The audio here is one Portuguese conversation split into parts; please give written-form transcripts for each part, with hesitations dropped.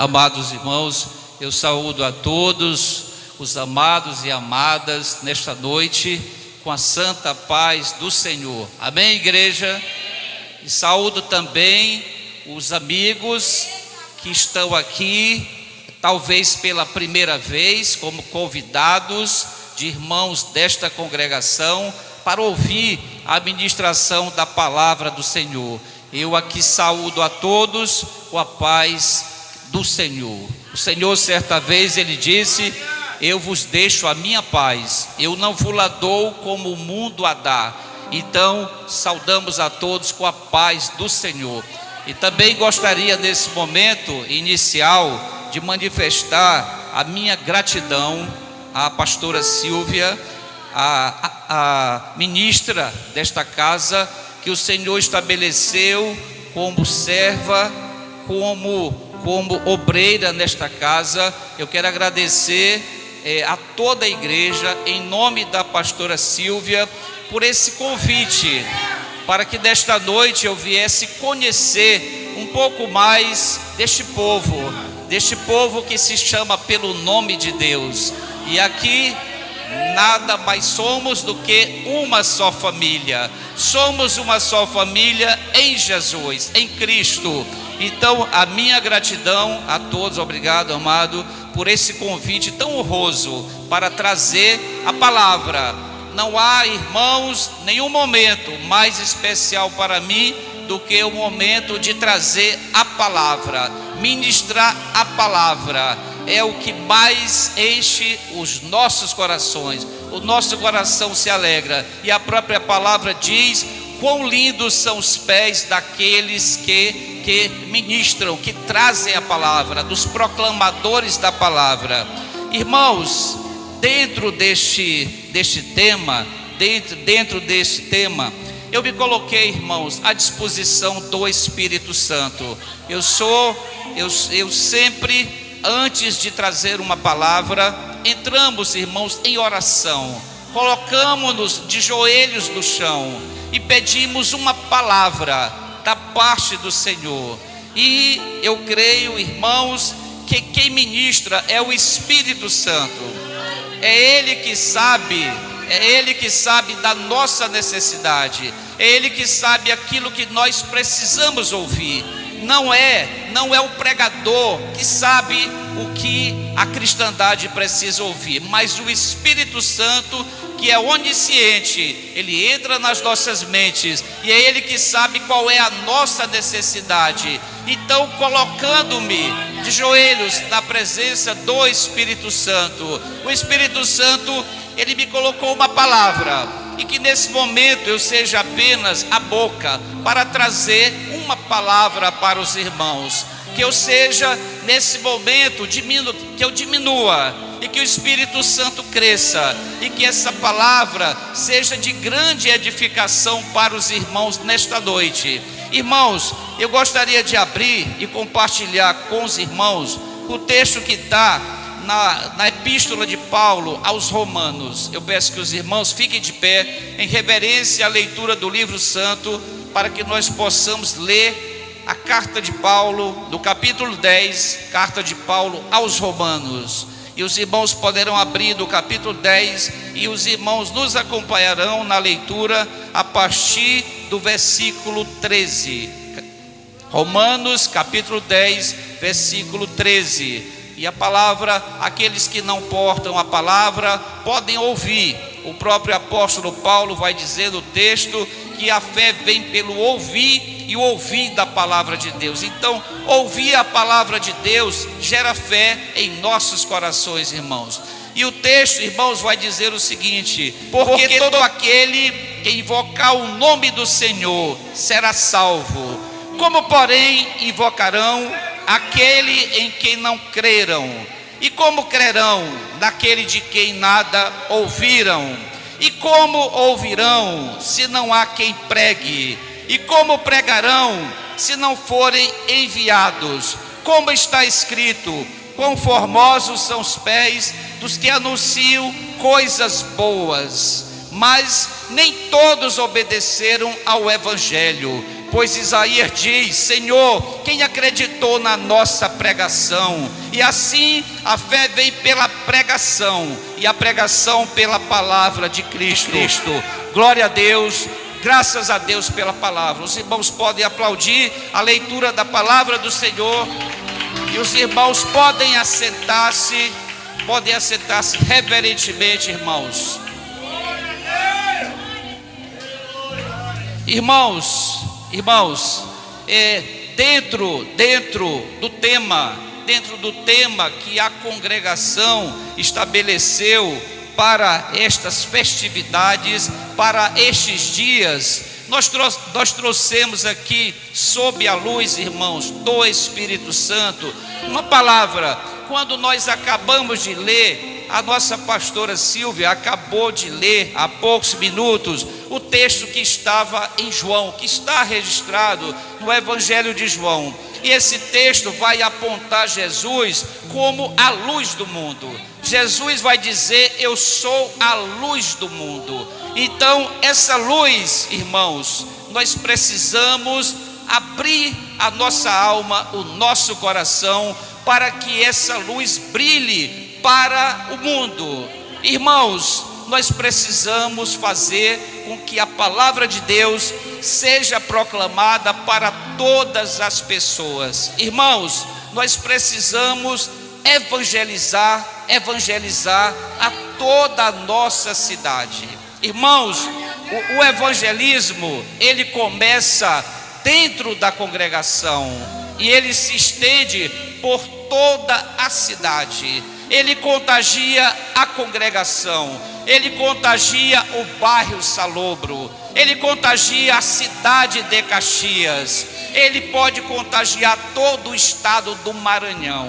Amados irmãos, eu saúdo a todos os amados e amadas nesta noite com a santa paz do Senhor. Amém, igreja? E saúdo também os amigos que estão aqui, talvez pela primeira vez, como convidados de irmãos desta congregação, para ouvir a ministração da palavra do Senhor. Eu aqui saúdo a todos com a paz do Senhor. O Senhor, certa vez, ele disse: eu vos deixo a minha paz, eu não vos la dou como o mundo a dá. Então, saudamos a todos com a paz do Senhor. E também gostaria, nesse momento inicial, de manifestar a minha gratidão à pastora Silvia, a ministra desta casa, que o Senhor estabeleceu como serva, como obreira nesta casa. Eu quero agradecer a toda a igreja, em nome da pastora Silvia, por esse convite, para que desta noite eu viesse conhecer um pouco mais deste povo que se chama pelo nome de Deus. E aqui nada mais somos do que uma só família. Somos uma só família em Jesus, em Cristo. Então, a minha gratidão a todos, obrigado, amado, por esse convite tão honroso para trazer a palavra. Não há, irmãos, nenhum momento mais especial para mim do que o momento de trazer a palavra, ministrar a palavra. É o que mais enche os nossos corações. O nosso coração se alegra. E a própria palavra diz: quão lindos são os pés daqueles que ministram, que trazem a palavra, dos proclamadores da palavra. Irmãos, dentro deste tema, eu me coloquei, irmãos, à disposição do Espírito Santo. Eu sempre, antes de trazer uma palavra, entramos, irmãos, em oração, colocamos-nos de joelhos no chão e pedimos uma palavra da parte do Senhor. E eu creio, irmãos, que quem ministra é o Espírito Santo. É Ele que sabe da nossa necessidade, é Ele que sabe aquilo que nós precisamos ouvir. Não é o pregador que sabe o que a cristandade precisa ouvir, mas o Espírito Santo, que é onisciente, Ele entra nas nossas mentes e é Ele que sabe qual é a nossa necessidade. Então, colocando-me de joelhos na presença do Espírito Santo, o Espírito Santo, Ele me colocou uma palavra, e que nesse momento eu seja apenas a boca para trazer uma palavra para os irmãos. Que eu seja, nesse momento, que eu diminua e que o Espírito Santo cresça, e que essa palavra seja de grande edificação para os irmãos nesta noite. Irmãos, eu gostaria de abrir e compartilhar com os irmãos o texto que está na epístola de Paulo aos Romanos. Eu peço que os irmãos fiquem de pé em reverência à leitura do livro santo, para que nós possamos ler a carta de Paulo, do capítulo 10, carta de Paulo aos Romanos. E os irmãos poderão abrir do capítulo 10, e os irmãos nos acompanharão na leitura a partir do versículo 13. Romanos capítulo 10, versículo 13. E a palavra, aqueles que não portam a palavra podem ouvir. O próprio apóstolo Paulo vai dizer no texto que a fé vem pelo ouvir, e o ouvir da palavra de Deus. Então, ouvir a palavra de Deus gera fé em nossos corações, irmãos. E o texto, irmãos, vai dizer o seguinte: porque todo aquele que invocar o nome do Senhor será salvo. Como, porém, invocarão aquele em quem não creram? E como crerão naquele de quem nada ouviram? E como ouvirão se não há quem pregue? E como pregarão se não forem enviados? Como está escrito: quão formosos são os pés dos que anunciam coisas boas. Mas nem todos obedeceram ao Evangelho. Pois Isaías diz: Senhor, quem acreditou na nossa pregação? E assim a fé vem pela pregação, e a pregação pela palavra de Cristo. Glória a Deus, graças a Deus pela palavra. Os irmãos podem aplaudir a leitura da palavra do Senhor, e os irmãos podem assentar-se reverentemente, irmãos. Irmãos, dentro do tema que a congregação estabeleceu para estas festividades, para estes dias, nós trouxemos aqui, sob a luz, irmãos, do Espírito Santo, uma palavra. Quando nós acabamos de ler, a nossa pastora Silvia acabou de ler há poucos minutos o texto que estava em João, que está registrado no Evangelho de João. E esse texto vai apontar Jesus como a luz do mundo. Jesus vai dizer: eu sou a luz do mundo. Então, essa luz, irmãos, nós precisamos abrir a nossa alma, o nosso coração, para que essa luz brilhe para o mundo. Irmãos, nós precisamos fazer com que a palavra de Deus seja proclamada para todas as pessoas. Irmãos, nós precisamos evangelizar a toda a nossa cidade. Irmãos, o evangelismo, ele começa dentro da congregação e ele se estende por toda a cidade. Ele contagia a congregação, ele contagia o bairro Salobro, ele contagia a cidade de Caxias, ele pode contagiar todo o estado do Maranhão.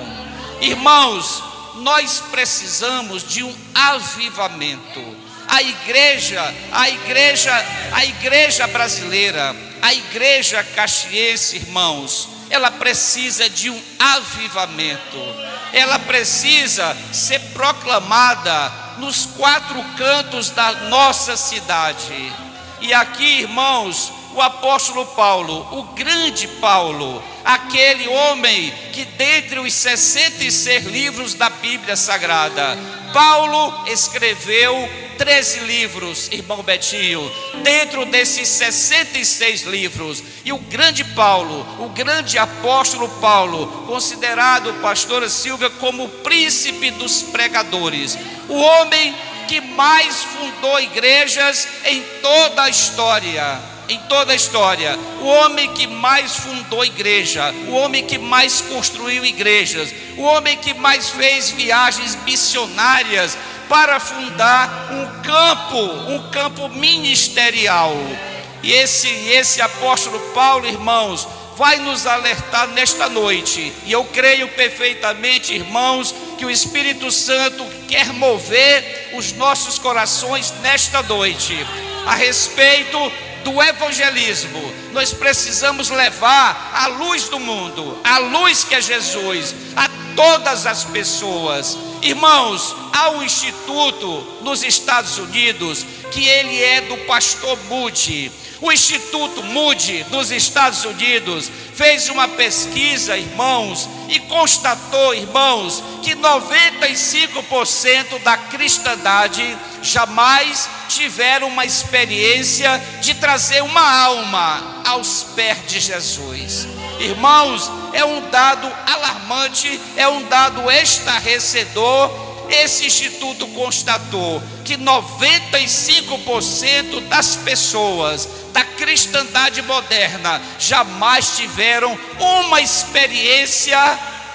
Irmãos, nós precisamos de um avivamento. A igreja brasileira, a igreja caxiense, irmãos, ela precisa de um avivamento. Ela precisa ser proclamada nos quatro cantos da nossa cidade. E aqui, irmãos, o apóstolo Paulo, o grande Paulo, aquele homem que dentre os 66 livros da Bíblia Sagrada, Paulo escreveu 13 livros, irmão Betinho, dentro desses 66 livros. E o grande Paulo, o grande apóstolo Paulo, considerado, pastora Silvia, como o príncipe dos pregadores, o homem que mais fundou igrejas em toda a história. O homem que mais fundou igreja, o homem que mais construiu igrejas, o homem que mais fez viagens missionárias para fundar um campo ministerial. E esse apóstolo Paulo, irmãos, vai nos alertar nesta noite. E eu creio perfeitamente, irmãos, que o Espírito Santo quer mover os nossos corações nesta noite a respeito do evangelismo. Nós precisamos levar a luz do mundo, a luz que é Jesus, a todas as pessoas. Irmãos, há um instituto nos Estados Unidos que ele é do pastor Moody. O Instituto Moody nos Estados Unidos fez uma pesquisa, irmãos, e constatou, irmãos, que 95% da cristandade jamais tiveram uma experiência de trazer uma alma aos pés de Jesus. Irmãos, é um dado alarmante, é um dado estarrecedor. Esse instituto constatou que 95% das pessoas da cristandade moderna jamais tiveram uma experiência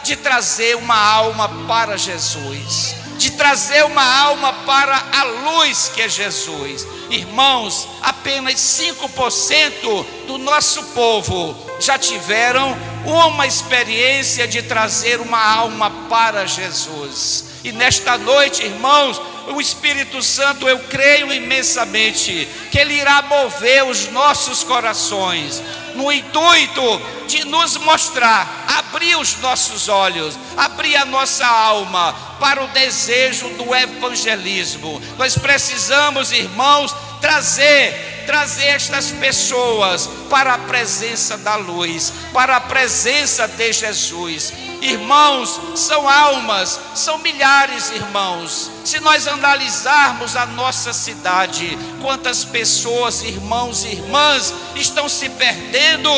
de trazer uma alma para Jesus, de trazer uma alma para a luz que é Jesus. Irmãos, apenas 5% do nosso povo já tiveram uma experiência de trazer uma alma para Jesus. E nesta noite, irmãos, o Espírito Santo, eu creio imensamente que Ele irá mover os nossos corações no intuito de nos mostrar, abrir os nossos olhos, abrir a nossa alma para o desejo do evangelismo. Nós precisamos, irmãos, trazer trazer estas pessoas para a presença da luz, para a presença de Jesus. Irmãos, são almas, são milhares, irmãos. Se nós analisarmos a nossa cidade, quantas pessoas, irmãos e irmãs, estão se perdendo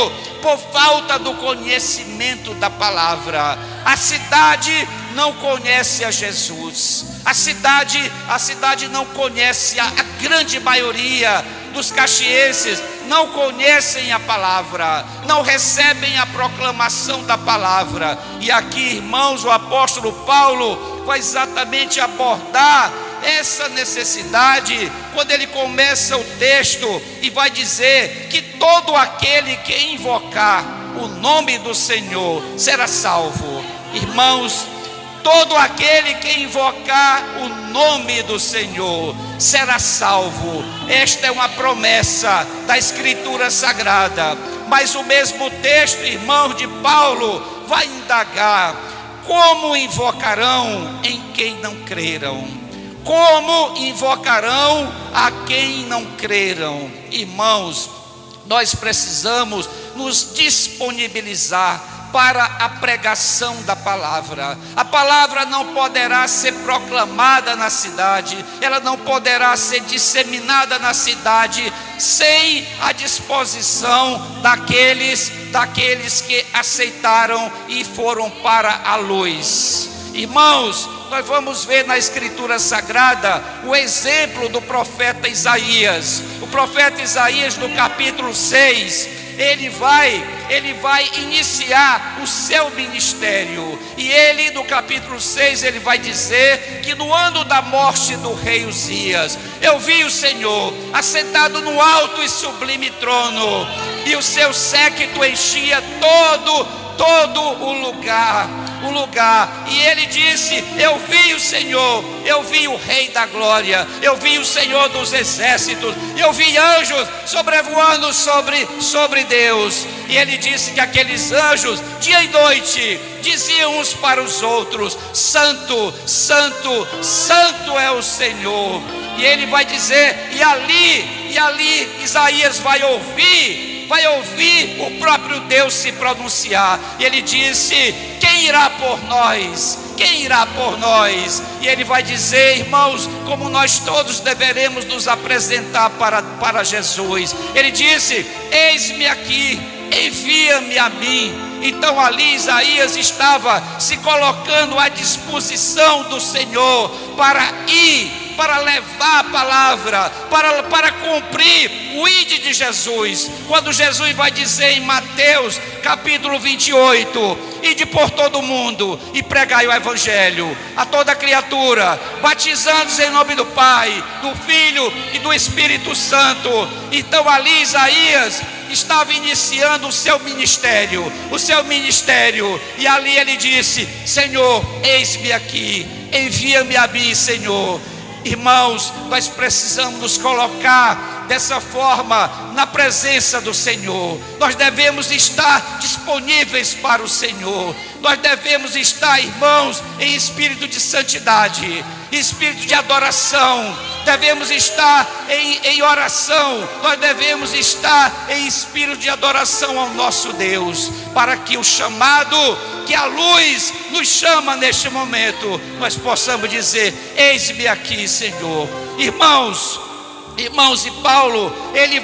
por falta do conhecimento da palavra. A cidade não conhece a Jesus. A cidade não conhece, a grande maioria dos caxienses não conhecem a palavra, não recebem a proclamação da palavra. E aqui, irmãos, o apóstolo Paulo vai exatamente abordar essa necessidade, quando ele começa o texto e vai dizer que todo aquele que invocar o nome do Senhor será salvo. Irmãos, todo aquele que invocar o nome do Senhor será salvo. Esta é uma promessa da Escritura Sagrada. Mas o mesmo texto, irmão, de Paulo, vai indagar: como invocarão em quem não creram? Como invocarão a quem não creram? Irmãos, nós precisamos nos disponibilizar para a pregação da palavra. A palavra não poderá ser proclamada na cidade, ela não poderá ser disseminada na cidade sem a disposição daqueles que aceitaram e foram para a luz. Irmãos, nós vamos ver na Escritura Sagrada o exemplo do profeta Isaías. O profeta Isaías, no capítulo 6, ele vai iniciar o seu ministério. E ele, no capítulo 6, ele vai dizer que no ano da morte do rei Uzias, eu vi o Senhor assentado no alto e sublime trono, e o seu séquito enchia todo o lugar. E ele disse: eu vi o Senhor, eu vi o Rei da Glória, eu vi o Senhor dos exércitos, eu vi anjos sobrevoando sobre Deus. E ele disse que aqueles anjos, dia e noite, diziam uns para os outros: Santo, Santo, Santo é o Senhor. E ele vai dizer, e ali Isaías vai ouvir o próprio Deus se pronunciar. E ele disse: quem irá por nós? Quem irá por nós? E ele vai dizer, irmãos, como nós todos deveremos nos apresentar para Jesus. Ele disse: eis-me aqui, envia-me a mim. Então ali Isaías estava se colocando à disposição do Senhor para ir, para levar a palavra, para cumprir o ide de Jesus. Quando Jesus vai dizer em Mateus capítulo 28, ide por todo o mundo e pregai o evangelho a toda criatura, batizando-os em nome do Pai, do Filho e do Espírito Santo. Então ali Isaías estava iniciando o seu ministério, e ali ele disse: Senhor, eis-me aqui, envia-me a mim, Senhor. Irmãos, nós precisamos nos colocar dessa forma na presença do Senhor. Nós devemos estar disponíveis para o Senhor. Nós devemos estar, irmãos, em espírito de santidade, espírito de adoração. Devemos estar em oração. Nós devemos estar em espírito de adoração ao nosso Deus, para que o chamado, que a luz nos chama neste momento, nós possamos dizer: eis-me aqui, Senhor. Irmãos, e Paulo, ele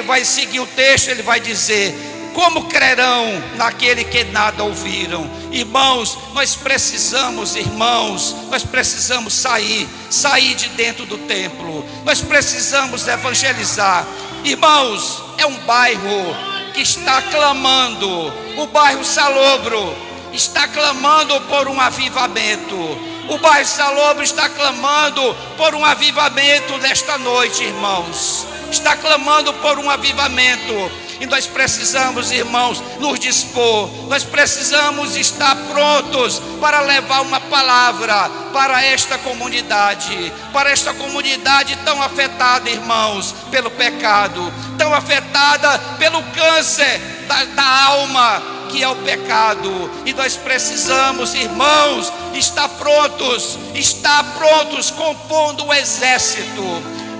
vai seguir o texto, ele vai dizer: como crerão naquele que nada ouviram? Irmãos, nós precisamos sair de dentro do templo. Nós precisamos evangelizar. Irmãos, é um bairro que está clamando, o bairro Salobro está clamando por um avivamento. O bairro Salobro está clamando por um avivamento nesta noite, irmãos. Está clamando por um avivamento. E nós precisamos, irmãos, nos dispor. Nós precisamos estar prontos para levar uma palavra para esta comunidade tão afetada, irmãos, pelo pecado, tão afetada pelo câncer da alma, que é o pecado. E nós precisamos, irmãos, estar prontos, compondo o exército.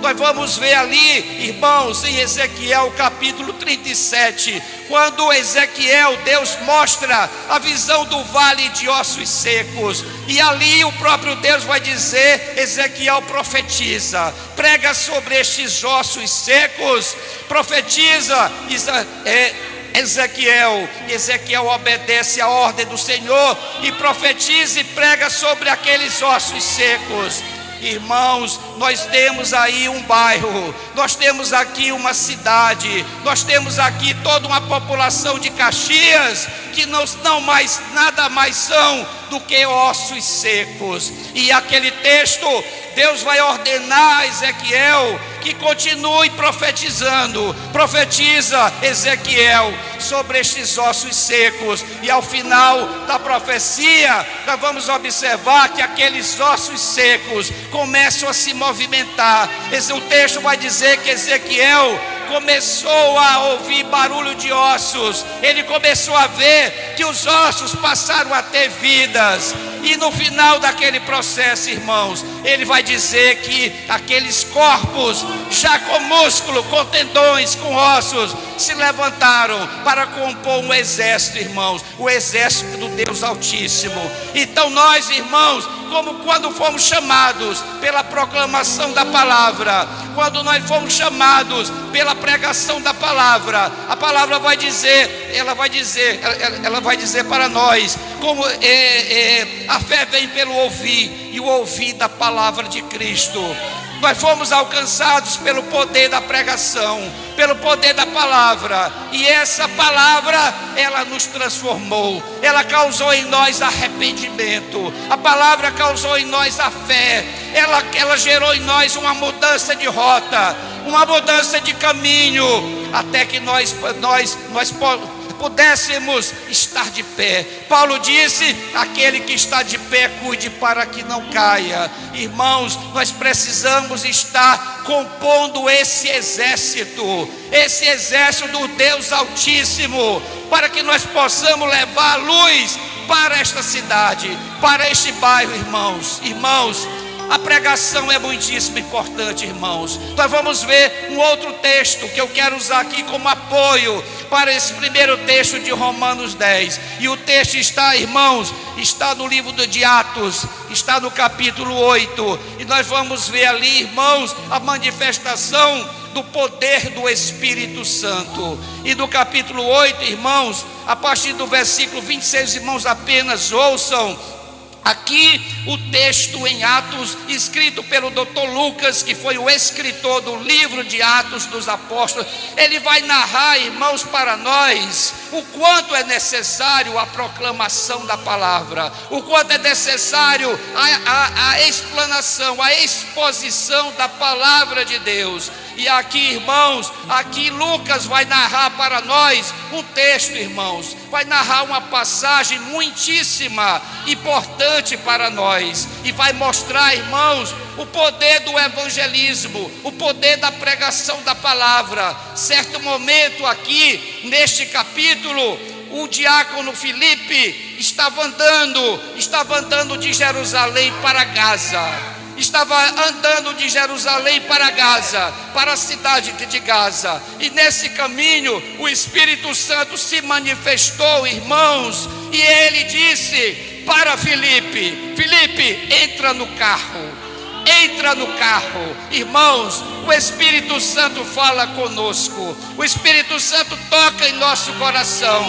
Nós vamos ver ali, irmãos, em Ezequiel capítulo 37, quando Ezequiel, Deus mostra a visão do vale de ossos secos, e ali o próprio Deus vai dizer: Ezequiel, profetiza, prega sobre estes ossos secos, profetiza. Ezequiel obedece a ordem do Senhor e profetiza e prega sobre aqueles ossos secos. Irmãos, nós temos aí um bairro, nós temos aqui uma cidade, nós temos aqui toda uma população de Caxias que não mais nada mais são do que ossos secos. E aquele texto, Deus vai ordenar a Ezequiel que continue profetizando. Profetiza, Ezequiel, sobre estes ossos secos. E ao final da profecia, nós vamos observar que aqueles ossos secos começam a se movimentar. O texto vai dizer que Ezequiel começou a ouvir barulho de ossos. Ele começou a ver que os ossos passaram a ter vidas. E no final daquele processo, irmãos, ele vai dizer que aqueles corpos, já com músculo, com tendões, com ossos, se levantaram para compor um exército, irmãos, o exército do Deus Altíssimo. Então nós, irmãos, como quando fomos chamados pela proclamação da palavra, quando nós fomos chamados pela pregação da palavra, a palavra vai dizer, ela vai dizer para nós, como a fé vem pelo ouvir, e o ouvir da palavra de Cristo. Nós fomos alcançados pelo poder da pregação, pelo poder da palavra, e essa palavra, ela nos transformou, ela causou em nós arrependimento, a palavra causou em nós a fé, ela gerou em nós uma mudança de rota, uma mudança de caminho, até que nós pudéssemos estar de pé. Paulo disse: aquele que está de pé, cuide para que não caia. Irmãos, nós precisamos estar compondo esse exército do Deus Altíssimo, para que nós possamos levar a luz para esta cidade, para este bairro, irmãos. A pregação é muitíssimo importante, irmãos. Nós vamos ver um outro texto que eu quero usar aqui como apoio para esse primeiro texto de Romanos 10. E o texto está, irmãos, está no livro de Atos, está no capítulo 8. E nós vamos ver ali, irmãos, a manifestação do poder do Espírito Santo. E no capítulo 8, irmãos, a partir do versículo 26, irmãos, apenas ouçam aqui o texto em Atos, escrito pelo Dr. Lucas, que foi o escritor do livro de Atos dos Apóstolos. Ele vai narrar, irmãos, para nós o quanto é necessário a proclamação da palavra, o quanto é necessário a explanação, a exposição da palavra de Deus. E aqui, irmãos, aqui Lucas vai narrar para nós um texto, irmãos, vai narrar uma passagem muitíssima importante para nós, e vai mostrar, irmãos, o poder do evangelismo, o poder da pregação da palavra. Certo momento aqui, neste capítulo, o diácono Filipe estava andando de Jerusalém para Gaza. Estava andando de Jerusalém para Gaza, para a cidade de Gaza. E nesse caminho o Espírito Santo se manifestou, irmãos, e ele disse para Filipe: Filipe, entra no carro. Entra no carro. Irmãos, o Espírito Santo fala conosco, o Espírito Santo toca em nosso coração,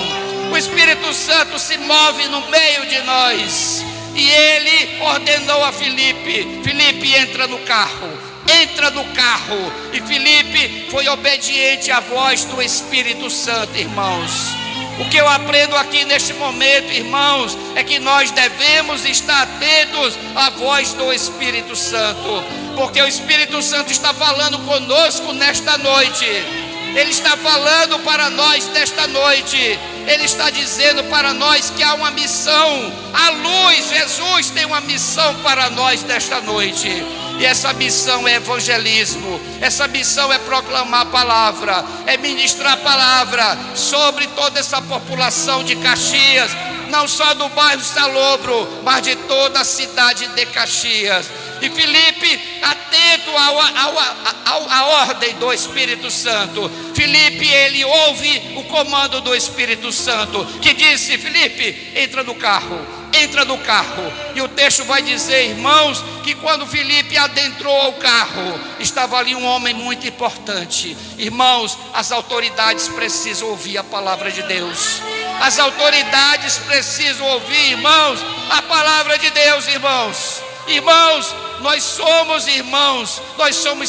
o Espírito Santo se move no meio de nós. E ele ordenou a Filipe: Filipe, entra no carro. Entra no carro. E Filipe foi obediente à voz do Espírito Santo, irmãos. O que eu aprendo aqui neste momento, irmãos, é que nós devemos estar atentos à voz do Espírito Santo, porque o Espírito Santo está falando conosco nesta noite. Ele está falando para nós nesta noite. Ele está dizendo para nós que há uma missão. A luz, Jesus tem uma missão para nós nesta noite. E essa missão é evangelismo. Essa missão é proclamar a palavra, é ministrar a palavra sobre toda essa população de Caxias, não só do bairro Salobro, mas de toda a cidade de Caxias. E Filipe, atento à ordem do Espírito Santo, Filipe, ele ouve o comando do Espírito Santo, que disse: Filipe, entra no carro. E o texto vai dizer, irmãos, que quando Filipe adentrou ao carro, estava ali um homem muito importante. Irmãos, as autoridades precisam ouvir a palavra de Deus. As autoridades precisam ouvir, irmãos, a palavra de Deus, irmãos. Irmãos, nós somos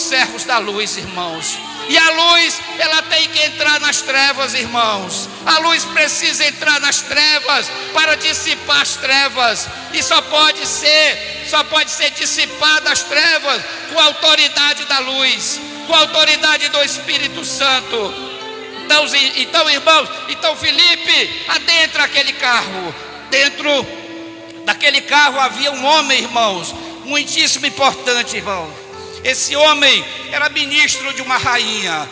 servos da luz, irmãos. E a luz, ela tem que entrar nas trevas, irmãos. A luz precisa entrar nas trevas para dissipar as trevas. E só pode ser dissipada as trevas com a autoridade da luz, com a autoridade do Espírito Santo. Então, irmãos, Filipe adentra aquele carro. Dentro daquele carro havia um homem, irmãos, muitíssimo importante, irmão. Esse homem era ministro de uma rainha,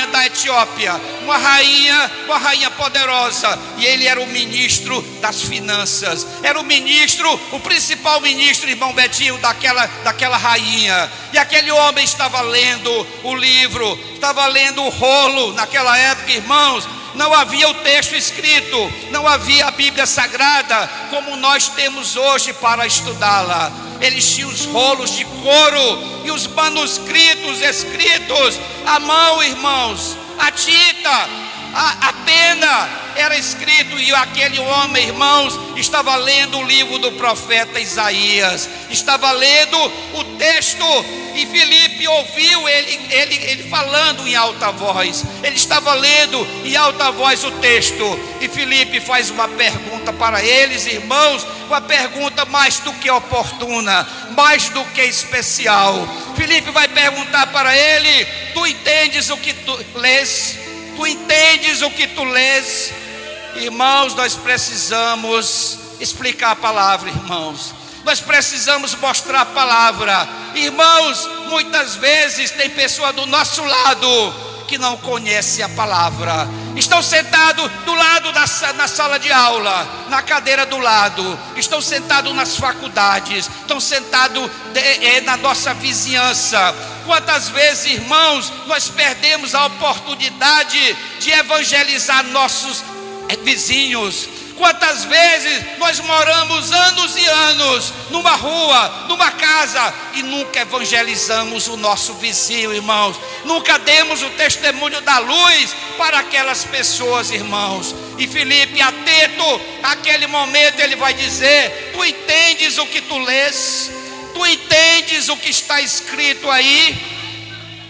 da Etiópia, uma rainha poderosa, e ele era o ministro das finanças, era o principal ministro, irmão Betinho, daquela rainha. E aquele homem estava lendo o livro, estava lendo o rolo. Naquela época, irmãos, não havia o texto escrito, não havia a Bíblia Sagrada como nós temos hoje para estudá-la. Eles tinham os rolos de couro e os manuscritos escritos à mão, irmãos. A tinta, a pena era escrito, e aquele homem, irmãos, estava lendo o livro do profeta Isaías, estava lendo o texto. E Filipe ouviu ele falando em alta voz. Ele estava lendo em alta voz o texto. E Filipe faz uma pergunta para eles, irmãos, uma pergunta mais do que oportuna, mais do que especial. Filipe vai perguntar para ele: tu entendes o que tu lês? Tu entendes o que tu lês? Irmãos, nós precisamos explicar a palavra, irmãos. Nós precisamos mostrar a palavra. Irmãos, muitas vezes tem pessoa do nosso lado que não conhece a palavra. Estão sentados do lado na sala de aula, na cadeira do lado. Estão sentados nas faculdades. Estão sentados na nossa vizinhança. Quantas vezes, irmãos, nós perdemos a oportunidade de evangelizar nossos vizinhos? Quantas vezes nós moramos anos e anos numa rua, numa casa, e nunca evangelizamos o nosso vizinho, irmãos. Nunca demos o testemunho da luz para aquelas pessoas, irmãos. E Filipe, atento àquele momento, ele vai dizer: tu entendes o que tu lês? Tu entendes o que está escrito aí?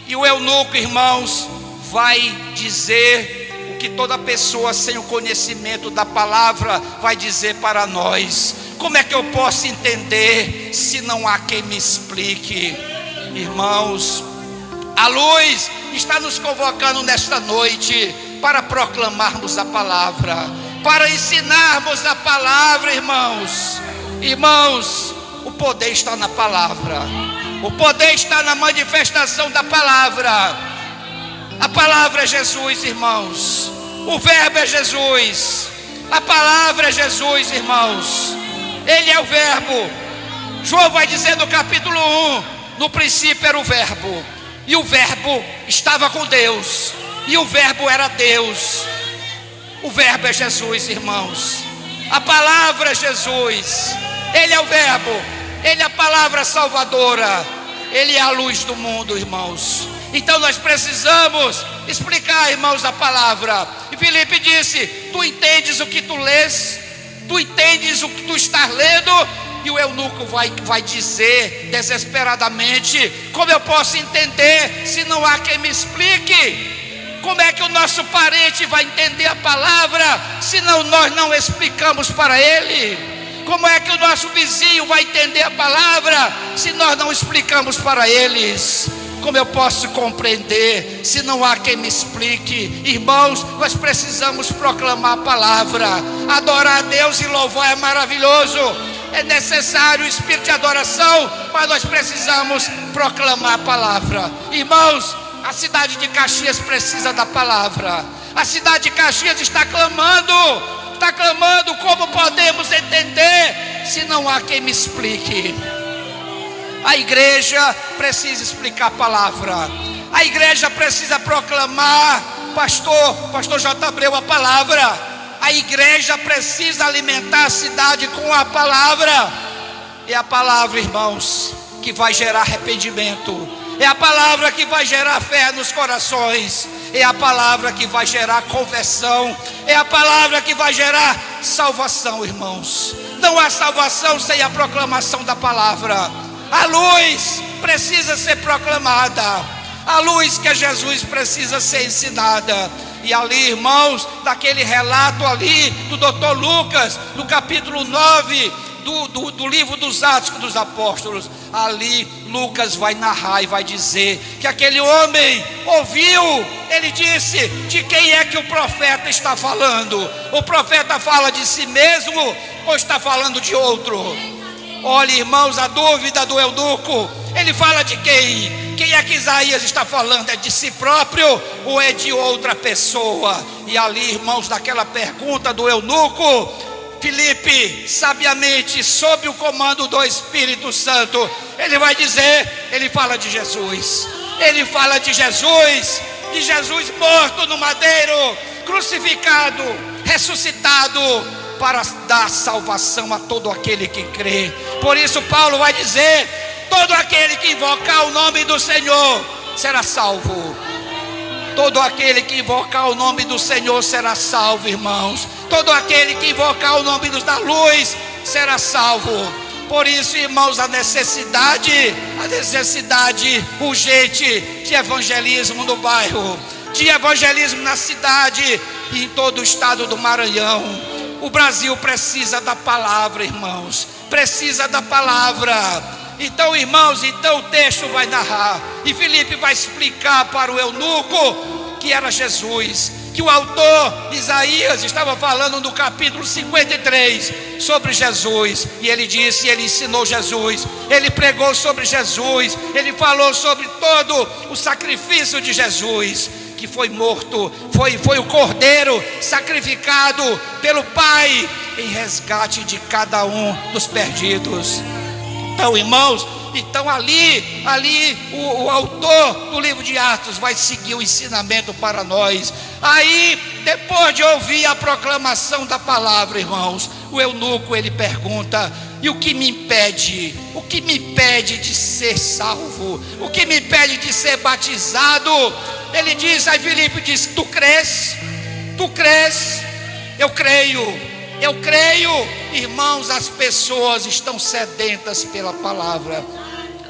E o eunuco, irmãos, vai dizer que toda pessoa sem o conhecimento da palavra vai dizer para nós: como é que eu posso entender se não há quem me explique? Irmãos, a luz está nos convocando nesta noite para proclamarmos a palavra, para ensinarmos a palavra, irmãos. Irmãos, o poder está na palavra, o poder está na manifestação da palavra. A palavra é Jesus, irmãos. O verbo é Jesus. A palavra é Jesus, irmãos. Ele é o verbo. João vai dizer no capítulo 1: no princípio era o verbo, e o verbo estava com Deus, e o verbo era Deus. O verbo é Jesus, irmãos. A palavra é Jesus. Ele é o verbo. Ele é a palavra salvadora. Ele é a luz do mundo, irmãos. Então nós precisamos explicar, irmãos, a palavra. E Filipe disse: tu entendes o que tu lês? Tu entendes o que tu estás lendo? E o eunuco vai dizer desesperadamente: como eu posso entender se não há quem me explique? Como é que o nosso parente vai entender a palavra se nós não explicamos para ele? Como é que o nosso vizinho vai entender a palavra se nós não explicamos para eles? Como eu posso compreender se não há quem me explique? Irmãos, nós precisamos proclamar a palavra. Adorar a Deus e louvar é maravilhoso. É necessário o espírito de adoração, mas nós precisamos proclamar a palavra. Irmãos, a cidade de Caxias precisa da palavra. A cidade de Caxias está clamando está clamando, como podemos entender se não há quem me explique? A igreja precisa explicar a palavra. A igreja precisa proclamar, pastor J. Abreu, a palavra. A igreja precisa alimentar a cidade com a palavra. É a palavra, irmãos, que vai gerar arrependimento. É a palavra que vai gerar fé nos corações. É a palavra que vai gerar conversão. É a palavra que vai gerar salvação, irmãos. Não há salvação sem a proclamação da palavra. A luz precisa ser proclamada. A luz que é Jesus precisa ser ensinada. E ali, irmãos, daquele relato ali do Dr. Lucas, no capítulo 9 do livro dos Atos dos Apóstolos, ali Lucas vai narrar e vai dizer que aquele homem ouviu, ele disse: de quem é que o profeta está falando? O profeta fala de si mesmo ou está falando de outro? Olha, irmãos, a dúvida do eunuco, ele fala de quem? Quem é que Isaías está falando? É de si próprio ou é de outra pessoa? E ali, irmãos, naquela pergunta do eunuco, Filipe, sabiamente, sob o comando do Espírito Santo, ele vai dizer, ele fala de Jesus. Ele fala de Jesus morto no madeiro, crucificado, ressuscitado, para dar salvação a todo aquele que crê. Por isso Paulo vai dizer: todo aquele que invocar o nome do Senhor será salvo. Todo aquele que invocar o nome do Senhor será salvo, irmãos. Todo aquele que invocar o nome da luz será salvo. Por isso, irmãos, a necessidade urgente de evangelismo no bairro, de evangelismo na cidade e em todo o estado do Maranhão. O Brasil precisa da palavra, irmãos. Precisa da palavra. Então, irmãos, o texto vai narrar, e Filipe vai explicar para o eunuco que era Jesus, que o autor Isaías estava falando no capítulo 53 sobre Jesus. E ele disse, ele ensinou Jesus, ele pregou sobre Jesus, ele falou sobre todo o sacrifício de Jesus, que foi morto, foi o cordeiro sacrificado pelo Pai em resgate de cada um dos perdidos. Então, irmãos, ali o autor do livro de Atos vai seguir o ensinamento para nós. Aí, depois de ouvir a proclamação da palavra, irmãos, o eunuco, ele pergunta: e o que me impede? O que me impede de ser salvo? O que me impede de ser batizado? Ele diz, aí Filipe diz: tu crês? Tu crês? Eu creio. Eu creio. Irmãos, as pessoas estão sedentas pela palavra.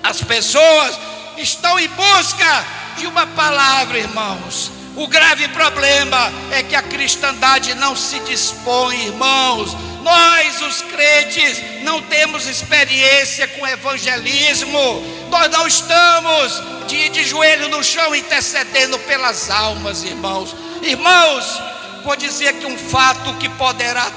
As pessoas estão em busca de uma palavra, irmãos. O grave problema é que a cristandade não se dispõe, irmãos. Nós, os crentes, não temos experiência com evangelismo. Nós não estamos de joelho no chão intercedendo pelas almas, irmãos. Irmãos, vou dizer que um fato que poderá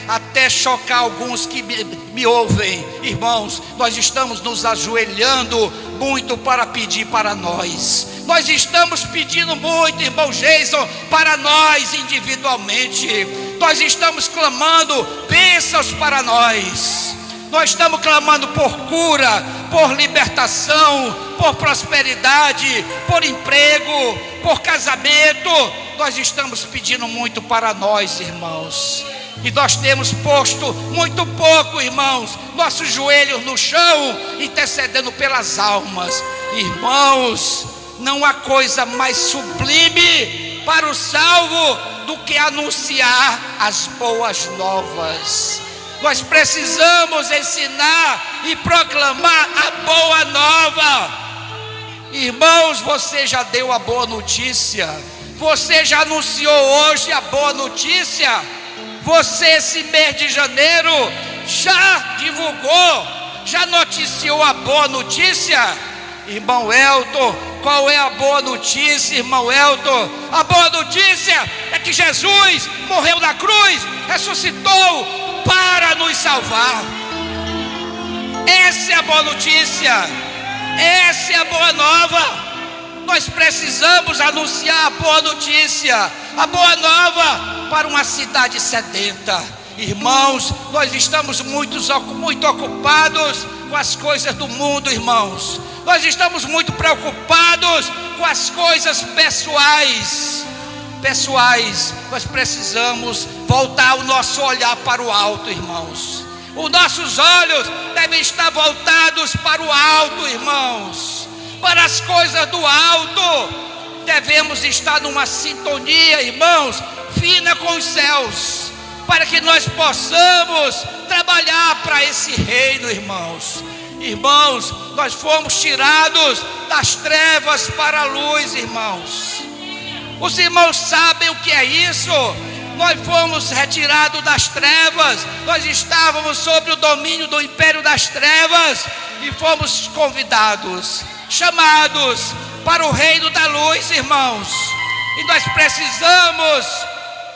até chocar alguns que me ouvem. Irmãos, nós estamos nos ajoelhando muito para pedir para nós. Nós estamos pedindo muito, irmão Jason, para nós individualmente. Nós estamos clamando bênçãos para nós. Nós estamos clamando por cura, por libertação, por prosperidade, por emprego, por casamento. Nós estamos pedindo muito para nós, irmãos. E nós temos posto muito pouco, irmãos, nossos joelhos no chão, intercedendo pelas almas. Irmãos, não há coisa mais sublime para o salvo do que anunciar as boas novas. Nós precisamos ensinar e proclamar a boa nova. Irmãos, você já deu a boa notícia. Você já anunciou hoje a boa notícia. Você, esse mês de janeiro, já divulgou, já noticiou a boa notícia? Irmão Elton, qual é a boa notícia, irmão Elton? A boa notícia é que Jesus morreu na cruz, ressuscitou para nos salvar. Essa é a boa notícia. Essa é a boa nova. nós precisamos anunciar a boa notícia, a boa nova para uma cidade sedenta. Irmãos, nós estamos muito ocupados com as coisas do mundo, irmãos. Nós estamos muito preocupados com as coisas pessoais. Nós precisamos voltar o nosso olhar para o alto, irmãos. Os nossos olhos devem estar voltados para o alto, irmãos, para as coisas do alto. Devemos estar numa sintonia, irmãos, fina com os céus, para que nós possamos trabalhar para esse reino, irmãos. Irmãos, nós fomos tirados das trevas para a luz, irmãos. Os irmãos sabem o que é isso? Nós fomos retirados das trevas, nós estávamos sob o domínio do império das trevas e fomos convidados, chamados para o reino da luz, irmãos. E nós precisamos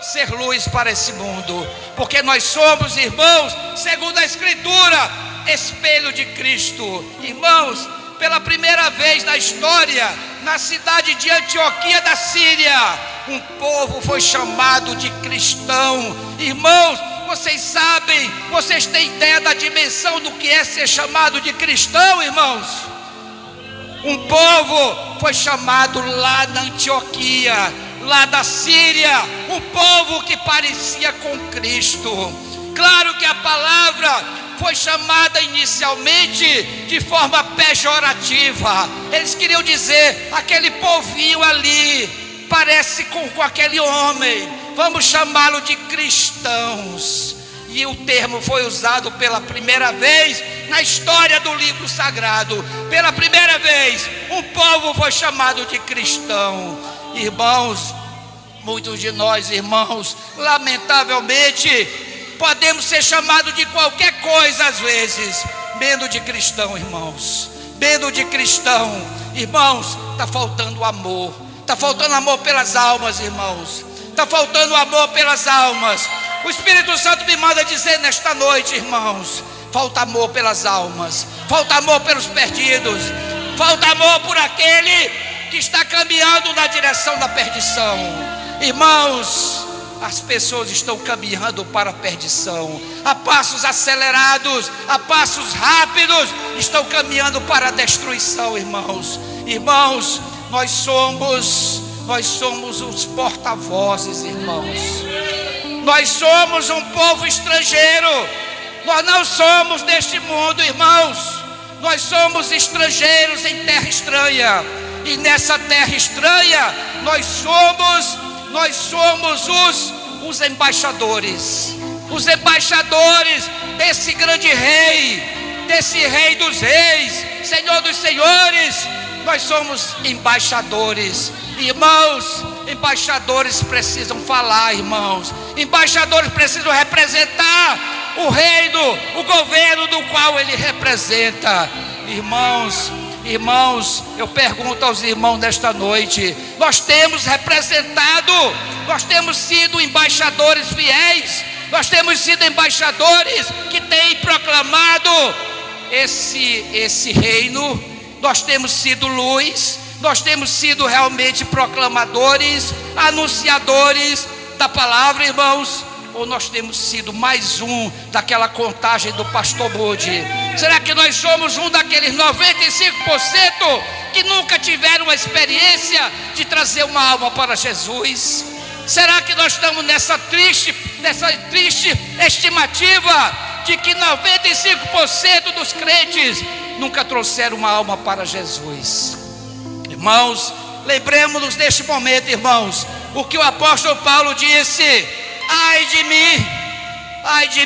ser luz para esse mundo, porque nós somos, irmãos, segundo a Escritura, espelho de Cristo. Irmãos, pela primeira vez na história, na cidade de Antioquia da Síria, um povo foi chamado de cristão. Irmãos, vocês sabem, vocês têm ideia da dimensão do que é ser chamado de cristão, irmãos? Um povo foi chamado lá na Antioquia, lá da Síria, um povo que parecia com Cristo. Claro que a palavra foi chamada inicialmente de forma pejorativa. Eles queriam dizer, aquele povinho ali parece com aquele homem, vamos chamá-lo de cristãos. E o termo foi usado pela primeira vez na história do livro sagrado. Pela primeira vez, um povo foi chamado de cristão. Irmãos, muitos de nós, irmãos, lamentavelmente, podemos ser chamados de qualquer coisa às vezes, menos de cristão, irmãos. Menos de cristão. Irmãos, está faltando amor. Está faltando amor pelas almas, irmãos. Está faltando amor pelas almas. O Espírito Santo me manda dizer nesta noite, irmãos, falta amor pelas almas, falta amor pelos perdidos, falta amor por aquele que está caminhando na direção da perdição. Irmãos, as pessoas estão caminhando para a perdição, a passos acelerados, a passos rápidos, estão caminhando para a destruição, irmãos. Irmãos, nós somos os porta-vozes, irmãos. Nós somos um povo estrangeiro. Nós não somos deste mundo, irmãos. Nós somos estrangeiros em terra estranha. E nessa terra estranha, nós somos os embaixadores. Os embaixadores desse grande rei, desse rei dos reis, Senhor dos senhores. Nós somos embaixadores. Irmãos, embaixadores precisam falar, irmãos. Embaixadores precisam representar o reino, o governo do qual ele representa. Irmãos, eu pergunto aos irmãos nesta noite: nós temos representado, nós temos sido embaixadores fiéis, nós temos sido embaixadores que têm proclamado esse reino, nós temos sido luz, nós temos sido realmente proclamadores, anunciadores da palavra, irmãos? Ou nós temos sido mais um daquela contagem do pastor Moody? Será que nós somos um daqueles 95% que nunca tiveram uma experiência de trazer uma alma para Jesus? Será que nós estamos nessa triste estimativa de que 95% dos crentes nunca trouxeram uma alma para Jesus? Irmãos, lembremos-nos deste momento, irmãos, o que o apóstolo Paulo disse: ai de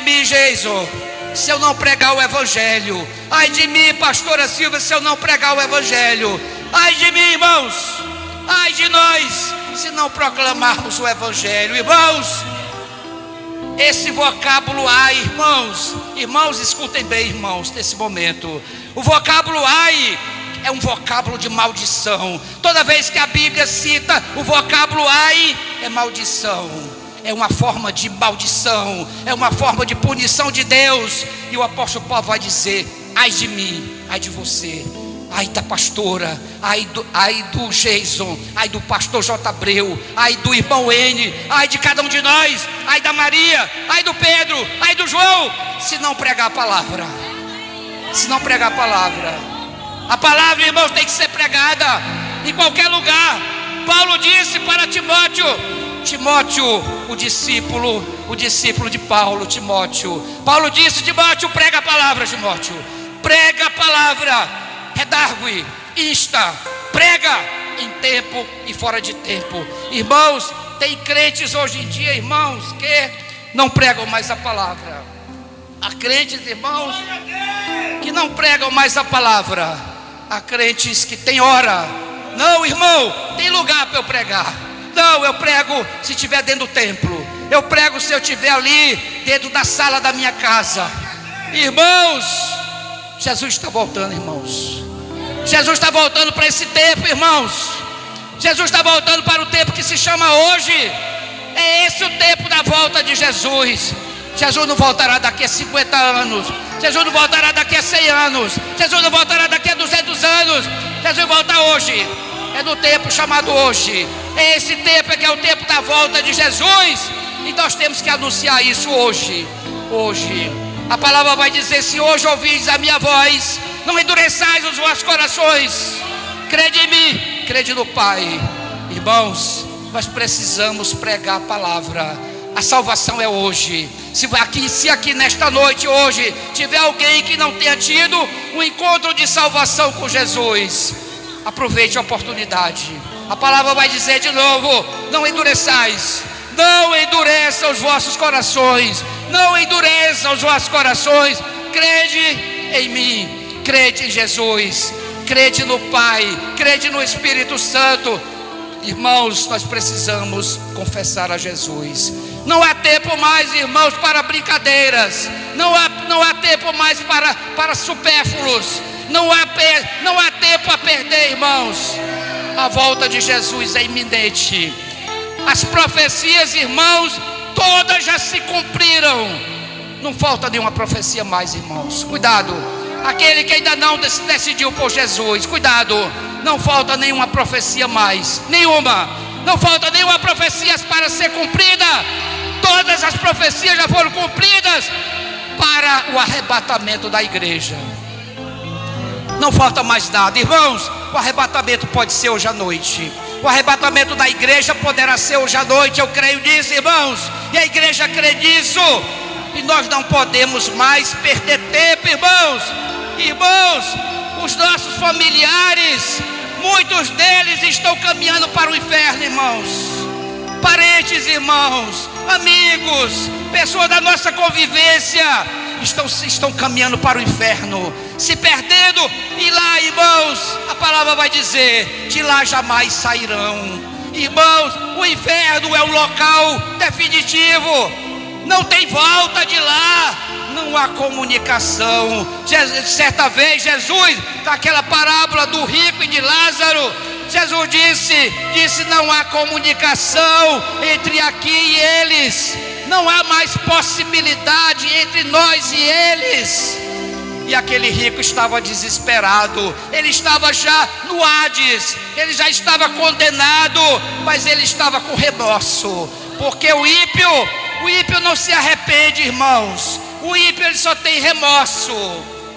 mim, Jesus, se eu não pregar o evangelho. Ai de mim, pastora Silvia, se eu não pregar o evangelho. Ai de mim, irmãos, ai de nós, se não proclamarmos o evangelho. Irmãos, esse vocábulo ai, irmãos, escutem bem, irmãos, nesse momento. O vocábulo ai é um vocábulo de maldição. Toda vez que a Bíblia cita o vocábulo ai, é maldição, é uma forma de maldição, é uma forma de punição de Deus. E o apóstolo Paulo vai dizer: ai de mim, ai de você, ai da pastora, ai do Jason, ai do pastor J. Abreu, ai do irmão N, ai de cada um de nós, ai da Maria, ai do Pedro, ai do João, se não pregar a palavra. Se não pregar a palavra. A palavra, irmãos, tem que ser pregada em qualquer lugar. Paulo disse para Timóteo, o discípulo de Paulo, Timóteo. Paulo disse: Timóteo, prega a palavra, Timóteo. Prega a palavra, redargue, insta, prega em tempo e fora de tempo. Irmãos, tem crentes hoje em dia, irmãos, que não pregam mais a palavra. Há crentes, irmãos, que não pregam mais a palavra. Há crentes que tem hora. Não, irmão, tem lugar para eu pregar. Não, eu prego se estiver dentro do templo. Eu prego se eu estiver ali dentro da sala da minha casa. Irmãos, Jesus está voltando, irmãos. Jesus está voltando para esse tempo, irmãos. Jesus está voltando para o tempo que se chama hoje. É esse o tempo da volta de Jesus. Jesus não voltará daqui a 50 anos. Jesus não voltará daqui a 100 anos. Jesus não voltará daqui a 200 anos. Jesus volta hoje. É no tempo chamado hoje. É esse tempo que é o tempo da volta de Jesus. E nós temos que anunciar isso hoje. Hoje. A palavra vai dizer: se hoje ouvis a minha voz, não endureçais os vossos corações. Crede em mim, crede no Pai. Irmãos, nós precisamos pregar a palavra. A salvação é hoje. Se aqui nesta noite hoje tiver alguém que não tenha tido um encontro de salvação com Jesus, aproveite a oportunidade. A palavra vai dizer de novo: não endureçais, não endureça os vossos corações, não endureça os vossos corações. Crede em mim, crede em Jesus, crede no Pai, crede no Espírito Santo. Irmãos, nós precisamos confessar a Jesus. Não há tempo mais, irmãos, para brincadeiras. Não há tempo mais para supérfluos. Não há tempo a perder, irmãos. A volta de Jesus é iminente. As profecias, irmãos, todas já se cumpriram. Não falta nenhuma profecia mais, irmãos. Cuidado. Aquele que ainda não decidiu por Jesus, cuidado. Não falta nenhuma profecia mais. Nenhuma. Não falta nenhuma profecia para ser cumprida. Todas as profecias já foram cumpridas para o arrebatamento da igreja. Não falta mais nada, irmãos. O arrebatamento pode ser hoje à noite. O arrebatamento da igreja poderá ser hoje à noite. Eu creio nisso, irmãos. E a igreja crê nisso. E nós não podemos mais perder tempo, irmãos. Irmãos, os nossos familiares, muitos deles estão caminhando para o inferno, irmãos. Parentes, irmãos, amigos, pessoas da nossa convivência estão caminhando para o inferno, se perdendo. E lá, irmãos, a palavra vai dizer: de lá jamais sairão. Irmãos, o inferno é um local definitivo. Não tem volta de lá. Não há comunicação. Certa vez Jesus, naquela parábola do rico e de Lázaro, Jesus disse: não há comunicação entre aqui e eles. Não há mais possibilidade entre nós e eles. E aquele rico estava desesperado. Ele estava já no Hades. Ele já estava condenado. Mas ele estava com remorso. Porque o ímpio não se arrepende, irmãos. O ímpio, ele só tem remorso.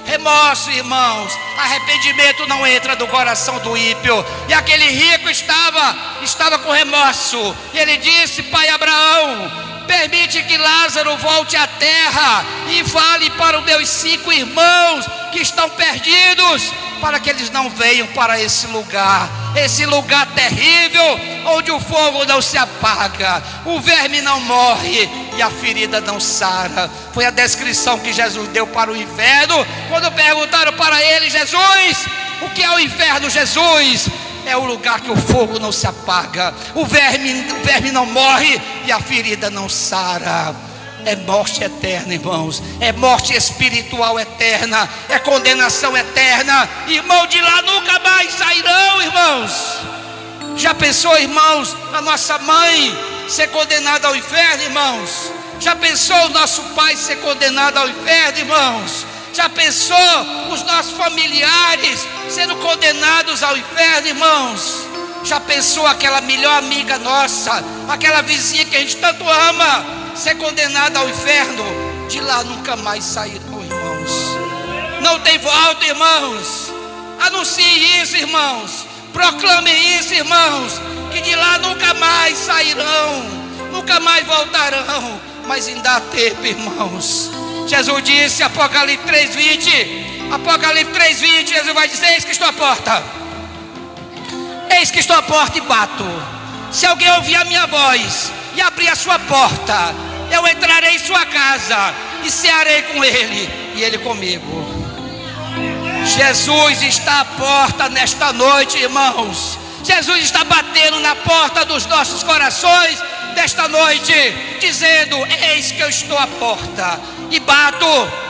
Remorso, irmãos. Arrependimento não entra no coração do ímpio. E aquele rico estava com remorso. E ele disse: Pai Abraão, permite que Lázaro volte à terra e fale para os meus 5 irmãos que estão perdidos, para que eles não venham para esse lugar terrível, onde o fogo não se apaga, o verme não morre e a ferida não sara. Foi a descrição que Jesus deu para o inferno. Quando perguntaram para ele: Jesus, o que é o inferno, Jesus? É o lugar que o fogo não se apaga, o verme não morre e a ferida não sara. É morte eterna, irmãos. É morte espiritual eterna. É condenação eterna. Irmão, de lá nunca mais sairão, irmãos. Já pensou, irmãos, a nossa mãe ser condenada ao inferno, irmãos? Já pensou o nosso pai ser condenado ao inferno, irmãos? Já pensou os nossos familiares sendo condenados ao inferno, irmãos? Já pensou aquela melhor amiga nossa, aquela vizinha que a gente tanto ama, ser condenada ao inferno? De lá nunca mais sairão, irmãos. Não tem volta, irmãos. Anuncie isso, irmãos. Proclamem isso, irmãos, que de lá nunca mais sairão, nunca mais voltarão. Mas ainda há tempo, irmãos. Jesus disse, Apocalipse 3:20, Apocalipse 3:20, Jesus vai dizer: eis que estou à porta, eis que estou à porta e bato. Se alguém ouvir a minha voz e abrir a sua porta, eu entrarei em sua casa e cearei com ele e ele comigo. Jesus está à porta nesta noite, irmãos. Jesus está batendo na porta dos nossos corações desta noite, dizendo: eis que eu estou à porta e bato,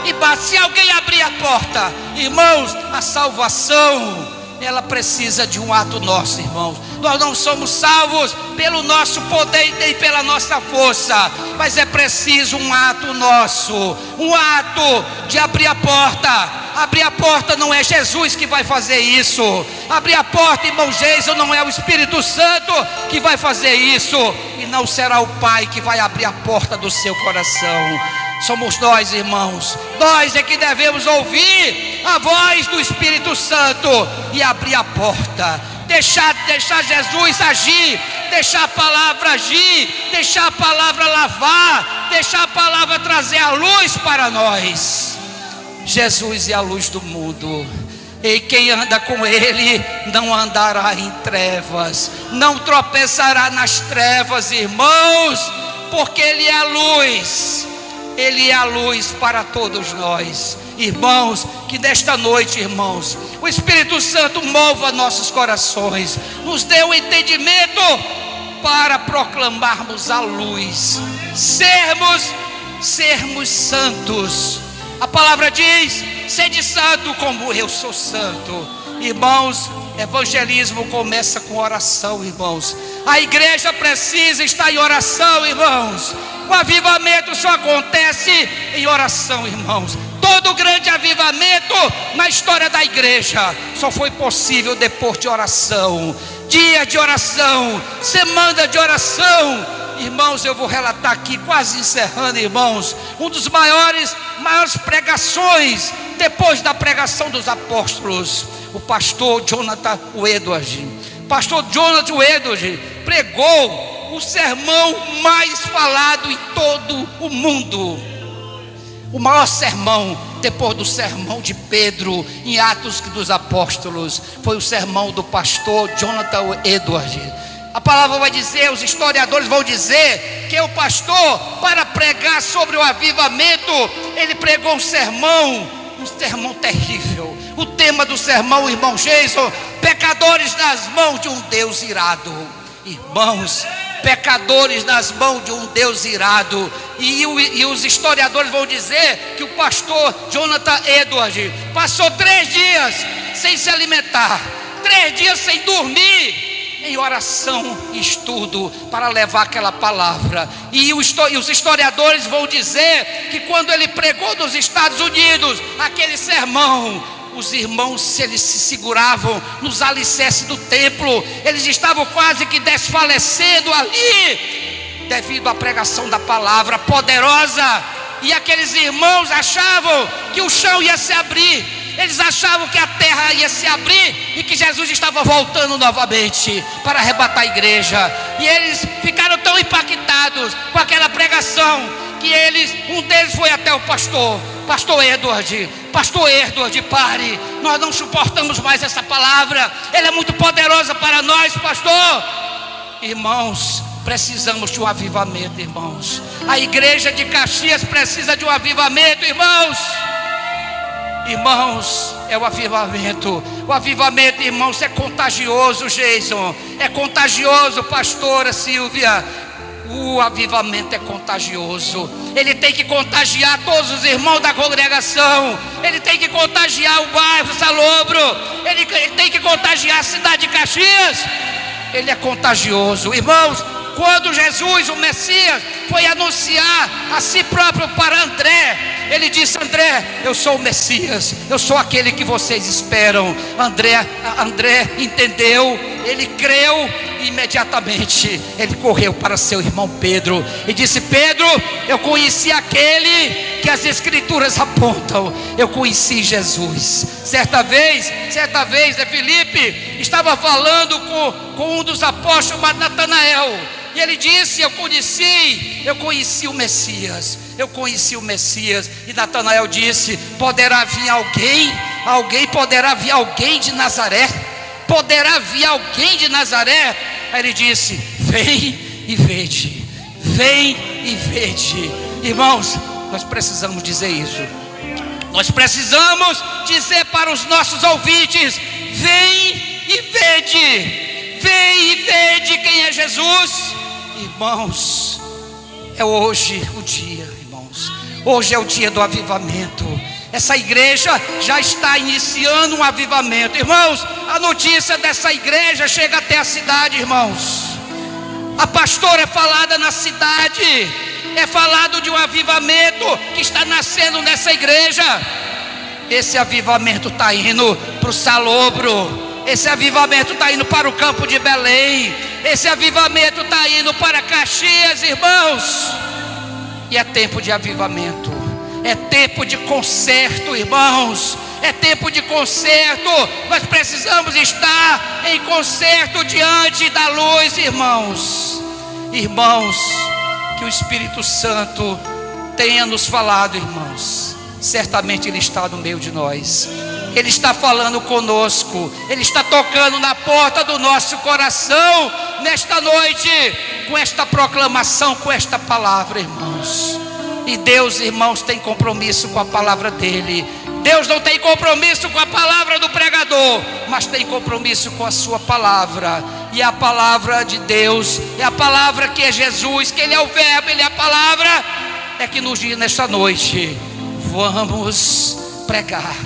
e bato. Se alguém abrir a porta, irmãos, a salvação, ela precisa de um ato nosso, irmãos. Nós não somos salvos pelo nosso poder nem pela nossa força, mas é preciso um ato nosso, um ato de abrir a porta. Abrir a porta não é Jesus que vai fazer isso. Abrir a porta, irmão Jesus, não é o Espírito Santo que vai fazer isso, e não será o Pai que vai abrir a porta do seu coração. Somos nós, irmãos. Nós é que devemos ouvir a voz do Espírito Santo e abrir a porta. Deixar Jesus agir, deixar a palavra agir, deixar a palavra lavar, deixar a palavra trazer a luz para nós. Jesus é a luz do mundo, e quem anda com Ele não andará em trevas, não tropeçará nas trevas, irmãos, porque Ele é a luz. Ele é a luz para todos nós, irmãos. Que nesta noite, irmãos, o Espírito Santo mova nossos corações, nos dê o entendimento para proclamarmos a luz, sermos santos. A palavra diz: sede santo como eu sou santo. Irmãos, evangelismo começa com oração, irmãos. A igreja precisa estar em oração, irmãos. O avivamento só acontece em oração, irmãos. Todo grande avivamento na história da igreja só foi possível depois de oração. Dia de oração, semana de oração. Irmãos, eu vou relatar aqui, quase encerrando, irmãos, um dos maiores pregações depois da pregação dos apóstolos. O pastor Jonathan Edwards. Pastor Jonathan Edwards pregou o sermão mais falado em todo o mundo. O maior sermão, depois do sermão de Pedro, em Atos dos Apóstolos, foi o sermão do pastor Jonathan Edwards. A palavra vai dizer, os historiadores vão dizer, que o pastor, para pregar sobre o avivamento, ele pregou um sermão terrível. O tema do sermão, irmão Jesus: pecadores nas mãos de um Deus irado. Irmãos, pecadores nas mãos de um Deus irado. E os historiadores vão dizer que o pastor Jonathan Edwards passou 3 dias sem se alimentar, 3 dias sem dormir, em oração e estudo para levar aquela palavra. E os historiadores vão dizer que quando ele pregou nos Estados Unidos aquele sermão, os irmãos, eles se seguravam nos alicerces do templo, eles estavam quase que desfalecendo ali, devido à pregação da palavra poderosa. E aqueles irmãos achavam que o chão ia se abrir, eles achavam que a terra ia se abrir e que Jesus estava voltando novamente para arrebatar a igreja. E eles ficaram tão impactados com aquela pregação que um deles foi até o pastor Edward. Pastor Edward, pare, nós não suportamos mais essa palavra, ela é muito poderosa para nós, pastor. Irmãos, precisamos de um avivamento, irmãos. A igreja de Caxias precisa de um avivamento, irmãos. Irmãos, é o avivamento. O avivamento, irmãos, é contagioso, Jason. É contagioso, pastora Silvia. O avivamento é contagioso. Ele tem que contagiar todos os irmãos da congregação. Ele tem que contagiar o bairro Salobro. Ele tem que contagiar a cidade de Caxias. Ele é contagioso. Irmãos, quando Jesus, o Messias, foi anunciar a si próprio para André, ele disse: André, eu sou o Messias, eu sou aquele que vocês esperam. André entendeu, ele creu, e imediatamente ele correu para seu irmão Pedro e disse: Pedro, eu conheci aquele que as escrituras apontam, eu conheci Jesus. Certa vez, Filipe estava falando com um dos apóstolos, Natanael, e ele disse: eu conheci o Messias, eu conheci o Messias. E Natanael disse: poderá vir alguém de Nazaré? Poderá vir alguém de Nazaré? Aí ele disse: vem e vede, vem e vede. Irmãos, nós precisamos dizer isso. Nós precisamos dizer para os nossos ouvintes: vem e vede, vem e vede quem é Jesus. Irmãos, é hoje o dia, irmãos. Hoje é o dia do avivamento. Essa igreja já está iniciando um avivamento. Irmãos, a notícia dessa igreja chega até a cidade, irmãos. A pastora é falada na cidade. É falado de um avivamento que está nascendo nessa igreja. Esse avivamento está indo para o Salobro. Esse avivamento está indo para o campo de Belém. Esse avivamento está indo para Caxias, irmãos. E é tempo de avivamento. É tempo de conserto, irmãos. É tempo de conserto. Nós precisamos estar em conserto diante da luz, irmãos. Irmãos, que o Espírito Santo tenha nos falado, irmãos. Certamente Ele está no meio de nós. Ele está falando conosco. Ele está tocando na porta do nosso coração nesta noite, com esta proclamação, com esta palavra, irmãos. E Deus, irmãos, tem compromisso com a palavra dele. Deus não tem compromisso com a palavra do pregador, mas tem compromisso com a sua palavra. E a palavra de Deus é a palavra que é Jesus, que Ele é o Verbo, Ele é a palavra. É que nos diz nesta noite: vamos pregar,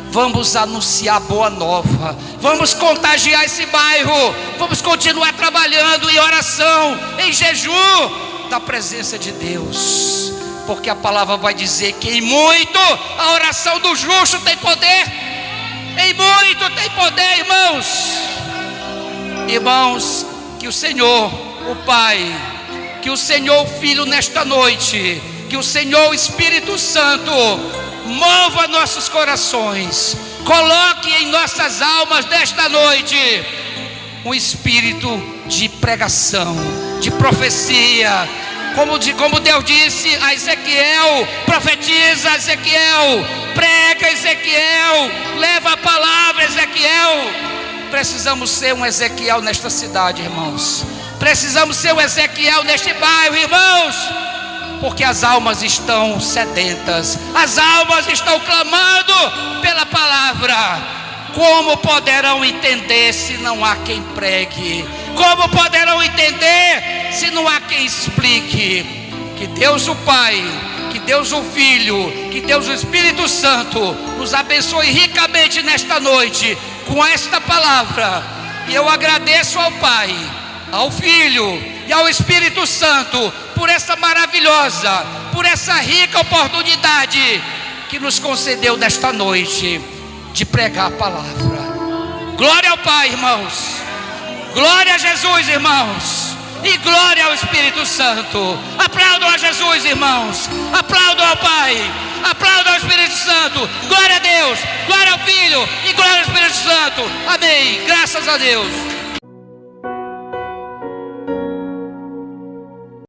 vamos anunciar boa nova, vamos contagiar esse bairro, vamos continuar trabalhando em oração, em jejum da presença de Deus, porque a palavra vai dizer que em muito a oração do justo tem poder. Em muito tem poder, irmãos. Irmãos, que o Senhor, o Pai, que o Senhor, o Filho, nesta noite, que o Senhor, o Espírito Santo, mova nossos corações, coloque em nossas almas nesta noite um espírito de pregação, de profecia, como Deus disse a Ezequiel: profetiza, Ezequiel, prega, Ezequiel, leva a palavra, Ezequiel. Precisamos ser um Ezequiel nesta cidade, irmãos. Precisamos ser um Ezequiel neste bairro, irmãos, porque as almas estão sedentas, as almas estão clamando pela palavra. Como poderão entender se não há quem pregue? Como poderão entender se não há quem explique? Que Deus o Pai, que Deus o Filho, que Deus o Espírito Santo nos abençoe ricamente nesta noite com esta palavra. E eu agradeço ao Pai, ao Filho e ao Espírito Santo por essa maravilhosa, por essa rica oportunidade que nos concedeu nesta noite de pregar a palavra. Glória ao Pai, irmãos. Glória a Jesus, irmãos. E glória ao Espírito Santo. Aplaudam a Jesus, irmãos. Aplaudam ao Pai. Aplaudam ao Espírito Santo. Glória a Deus. Glória ao Filho. E glória ao Espírito Santo. Amém. Graças a Deus.